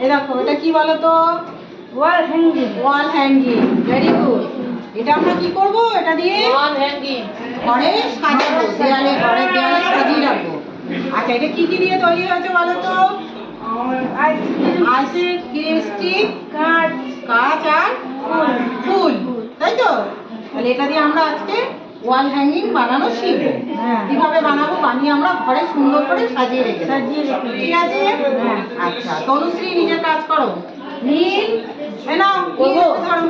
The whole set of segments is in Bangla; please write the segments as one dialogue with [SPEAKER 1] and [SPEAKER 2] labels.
[SPEAKER 1] এই দেখো এটা কি বলো তো?
[SPEAKER 2] Wall hanging.
[SPEAKER 1] Wall hanging, very good. এটা আমরা কি করব? এটা দিয়ে
[SPEAKER 2] ওয়াল হ্যাঙ্গিং
[SPEAKER 1] ঘরে সাজাবো, দেয়ালে ঘরে দেয়ালে সাজিয়ে রাখবো। আচ্ছা এটা কি কি দিয়ে তৈরি হয়েছে বলো তো? আইসক্রিম স্টিক, কাঁচ আর ফুল, তাই তো? তাহলে এটা দিয়ে আমরা আজকে ওয়াল হ্যাঙ্গিং বানানো শিখবো। কিভাবে বানাবো, বানিয়ে আমরা ঘরে সুন্দর করে সাজিয়ে রেখে ঠিক আছে? আচ্ছা তনুশ্রী নিজের কাজ করো। নীল নাও, ধরো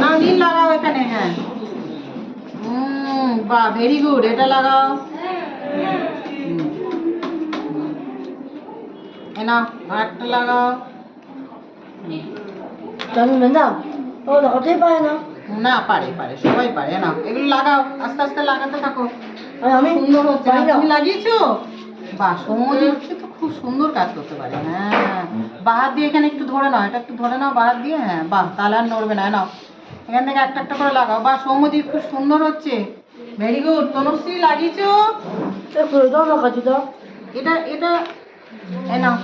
[SPEAKER 1] নাও, নীল লাগাও এখানে। হ্যাঁ বাহ, ভেরি গুড। এটা লাগাও। নাও আরেকটা লাগাও। না পারে পারে, সবাই পারে। না এগুলো লাগাও, আস্তে আস্তে লাগাতে থাকো। সুন্দর হচ্ছে। তুমি লাগিয়েছো? বাহ, সৌম্যদীপ তো খুব সুন্দর কাজ করতে পারে। হ্যাঁ বাহাত দিয়ে এখানে একটু ধরে নাও, এটা একটু ধরে নাও বাহাত দিয়ে। হ্যাঁ বাহ, তাহলে আর নড়বে না। নাও এখান থেকে একটা একটা করে লাগাও। বাহ সৌম্যদীপ খুব সুন্দর হচ্ছে, ভেরি গুড। তনুশ্রী লাগিয়েছো? এটা এটা নাও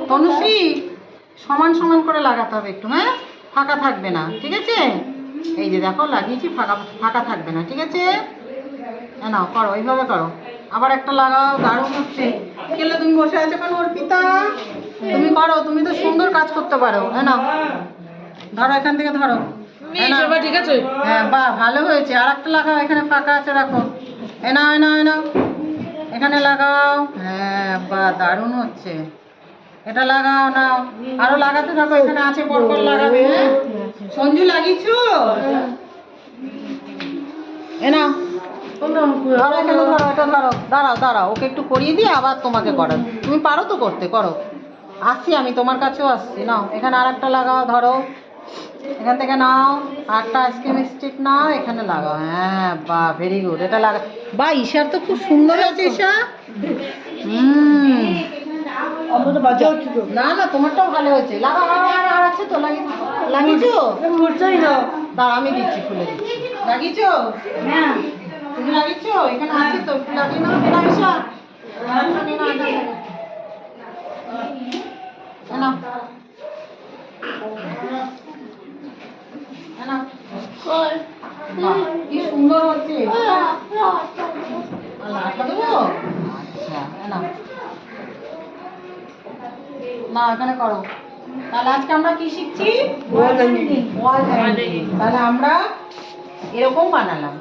[SPEAKER 1] তনুশ্রী, সমান সমান করে লাগাতে হবে একটু। হ্যাঁ ফাঁকা থাকবে না, ঠিক আছে? এই যে দেখো লাগিয়েছি, ফাঁকা ফাঁকা থাকবে না, ঠিক আছে? নাও করো, এইভাবে করো। আবার একটা লাগাও, দারুণ হচ্ছে। কেলে তুমি বসে আছো কেন অর্পিতা? তুমি করো, তুমি তো সুন্দর কাজ করতে পারো। নাও ধরো, এখান থেকে ধরো।
[SPEAKER 2] ঠিক আছে?
[SPEAKER 1] হ্যাঁ বাহ, ভালো হয়েছে। আর একটা লাগাও, এখানে ফাঁকা আছে, রাখো। নাও নাও নাও, এখানে লাগাও। হ্যাঁ বাহ, দারুণ হচ্ছে। এটা লাগাও। নাও আরো লাগাতে থাকো, এখানে আছে পরপর লাগাবে। হ্যাঁ সঞ্জু লাগিয়েছো? নাও ধরো, এখানে ধরো, এটা ধরো। দাঁড়াও দাঁড়াও, ওকে একটু করিয়ে দিয়ে আবার তোমাকে করাও। তুমি পারো তো করতে, করো। আসছি আমি তোমার কাছেও আসছি। নাও এখানে আর একটা লাগাও, ধরো এখান থেকে নাও। আরেকটা আইসক্রিম স্টিক নাও, এখানে লাগাও। হ্যাঁ বাহ, ভেরি গুড। এটা লাগা। বাহ, ঈশার তো খুব সুন্দর আছে। ঈশা না না, তোমারটাও ভালো হয়েছে। লাগাও, আর আছে তো, লাগিয়েছো? দাঁড়া আমি দিচ্ছি, খুলে দিচ্ছি। লাগিয়েছো?
[SPEAKER 2] হ্যাঁ
[SPEAKER 1] তুমি লাগিয়েছো? এখানে আছে তো, একটু লাগিয়ে নাও। না ঈশা, কি সুন্দর হচ্ছে। আচ্ছা না এখানে করো। তাহলে আজকে আমরা কি শিখছি? Wall hanging. তাহলে আমরা এরকম বানালাম,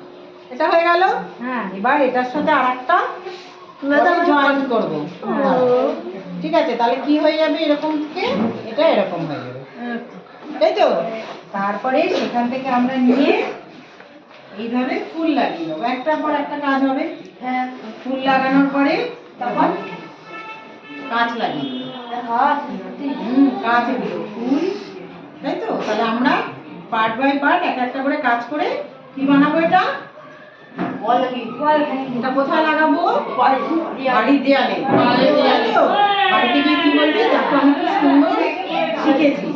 [SPEAKER 1] এটা হয়ে গেল।
[SPEAKER 2] হ্যাঁ
[SPEAKER 1] এবার এটার সাথে আর একটা জয়েন করবো। ঠিক আছে, তাহলে কি হয়ে যাবে? এরকম থেকে এটা এরকম হয়ে যাবে, তাই তো? তারপরে সেখান থেকে আমরা নিয়ে এইভাবে ফুল লাগিয়ে দেবো। একটার পর একটা কাজ হবে। হ্যাঁ ফুল লাগানোর পরে তখন কাঁচ লাগিয়ে দেবো। কাঁচ এগুলো ফুল, তাই তো? তাহলে আমরা পার্ট বাই পার্ট এক একটা করে কাজ করে কি বানাবো? এটা এটা কোথায় লাগাবো? বাড়ির দেয়ালে। বাড়িতে গিয়ে কি বলবি? দেখো আমি খুব সুন্দর শিখেছি।